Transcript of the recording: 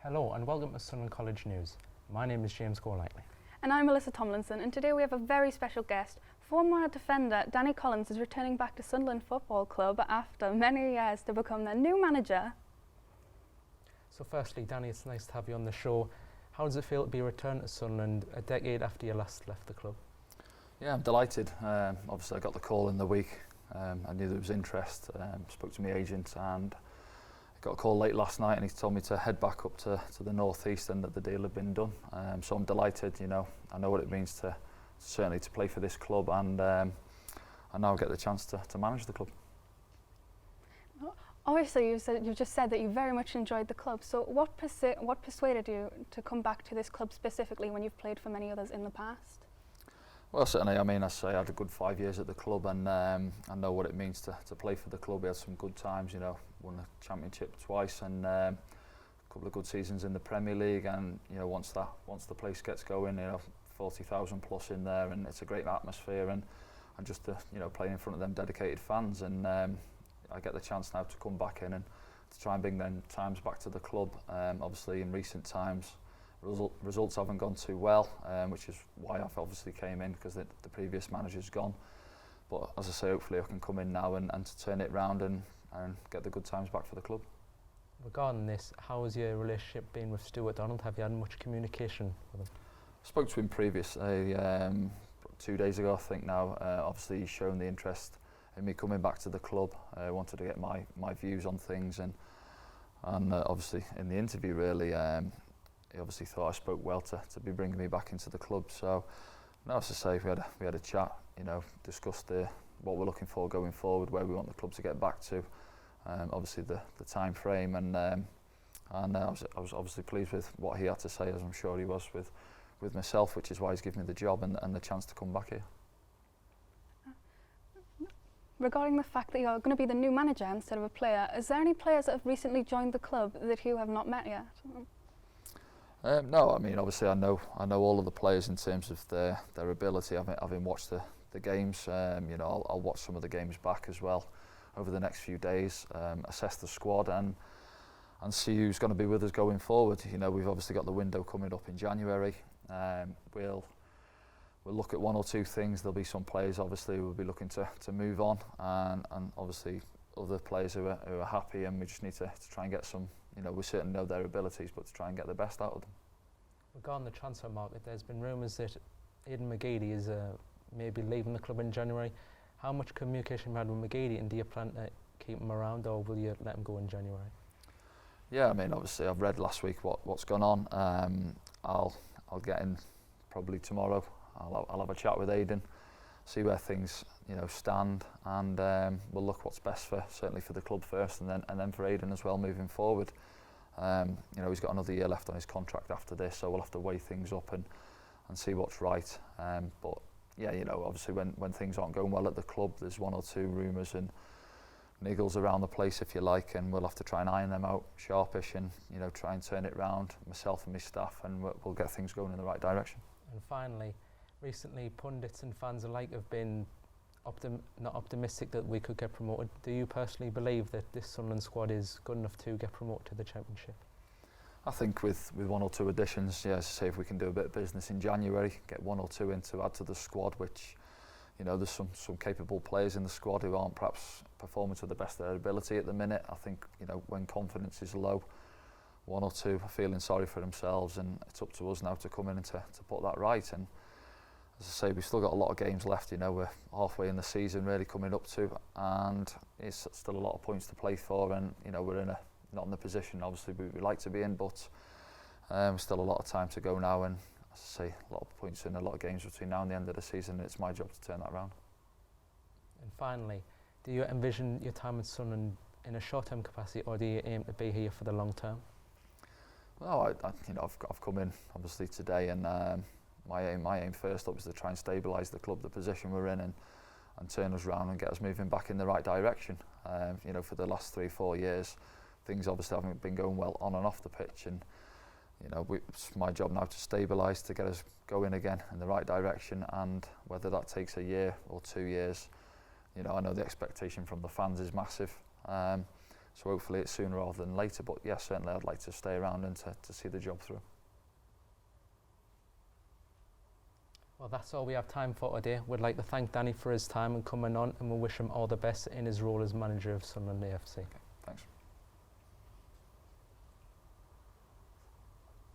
Hello and welcome to Sunderland College News. My name is James Golightly. And I'm Melissa Tomlinson, and today we have a very special guest. Former defender Danny Collins is returning back to Sunderland Football Club after many years to become their new manager. So firstly, Danny, it's nice to have you on the show. How does it feel to be returned to Sunderland a decade after you last left the club? Yeah, I'm delighted. Obviously I got the call in the week. I knew there was interest, spoke to my agent, and I got a call late last night and he told me to head back up to the northeast and that the deal had been done. So I'm delighted, you know. I know what it means to certainly to play for this club, and I now get the chance to manage the club. Obviously, you just said that you very much enjoyed the club. So what persuaded you to come back to this club specifically when you've played for many others in the past? Well, certainly, I mean, I had a good 5 years at the club, and I know what it means to play for the club. We had some good times, you know, won the championship twice, and a couple of good seasons in the Premier League. And you know, once the place gets going, you know, 40,000 plus in there, and it's a great atmosphere, and just you know, playing in front of them dedicated fans. And I get the chance now to come back in and to try and bring them times back to the club. Obviously, in recent times, results haven't gone too well, which is why I've obviously came in, because the previous manager's gone. But as I say, hopefully I can come in now and to turn it round and get the good times back for the club. Regarding this, how has your relationship been with Stuart Donald? Have you had much communication with him? I spoke to him previously, 2 days ago I think now. Obviously he's shown the interest in me coming back to the club. I wanted to get my views on things, and obviously in the interview really, he obviously thought I spoke well to be bringing me back into the club. So, no, as I say, we had a chat, you know, discussed what we're looking for going forward, where we want the club to get back to, obviously the time frame, and I was obviously pleased with what he had to say, as I'm sure he was with myself, which is why he's given me the job and the chance to come back here. Regarding the fact that you're going to be the new manager instead of a player, is there any players that have recently joined the club that you have not met yet? No, I mean, obviously I know all of the players in terms of their ability. Having watched the games, you know, I'll watch some of the games back as well over the next few days, assess the squad and see who's going to be with us going forward. You know, we've obviously got the window coming up in January. We'll look at one or two things. There'll be some players obviously who will be looking to move on, and obviously other players who are happy, and we just need to try and get some, you know, we certainly know their abilities, but to try and get the best out of them. Regarding the transfer market, there's been rumours that Aidan McGeady is maybe leaving the club in January. How much communication have you had with McGeady, and do you plan to keep him around, or will you let him go in January? Yeah, I mean, obviously I've read last week what's gone on. I'll get in probably tomorrow. I'll have a chat with Aidan, see where things, you know, stand, and we'll look what's best certainly for the club first, and then for Aidan as well moving forward. You know, he's got another year left on his contract after this, so we'll have to weigh things up and see what's right. But yeah, you know, obviously when things aren't going well at the club, there's one or two rumours and niggles around the place, if you like, and we'll have to try and iron them out sharpish, and you know, try and turn it round, myself and my staff, and we'll get things going in the right direction. And finally, recently pundits and fans alike have been not optimistic that we could get promoted. Do you personally believe that this Sunderland squad is good enough to get promoted to the Championship? I think with one or two additions, yeah, as I say, if we can do a bit of business in January, get one or two in to add to the squad, which, you know, there's some capable players in the squad who aren't perhaps performing to the best of their ability at the minute. I think, you know, when confidence is low, one or two are feeling sorry for themselves, and it's up to us now to come in and to put that right. And as I say, we've still got a lot of games left. You know, we're halfway in the season really coming up to, and it's still a lot of points to play for, and you know, we're not in the position obviously we like to be in, but still a lot of time to go now, and as I say, a lot of points in a lot of games between now and the end of the season, and it's my job to turn that around. And finally, do you envision your time at Sunderland in a short-term capacity, or do you aim to be here for the long term? Well, you know, I've come in obviously today, and my aim first up is to try and stabilise the club, the position we're in, and turn us around and get us moving back in the right direction. You know, for the last 3-4 years, things obviously haven't been going well on and off the pitch, and you know, it's my job now to stabilise, to get us going again in the right direction, and whether that takes a year or 2 years, you know, I know the expectation from the fans is massive. So hopefully it's sooner rather than later. But yeah, certainly I'd like to stay around and to see the job through. Well, that's all we have time for today. We'd like to thank Danny for his time and coming on, and we wish him all the best in his role as manager of Sunderland AFC.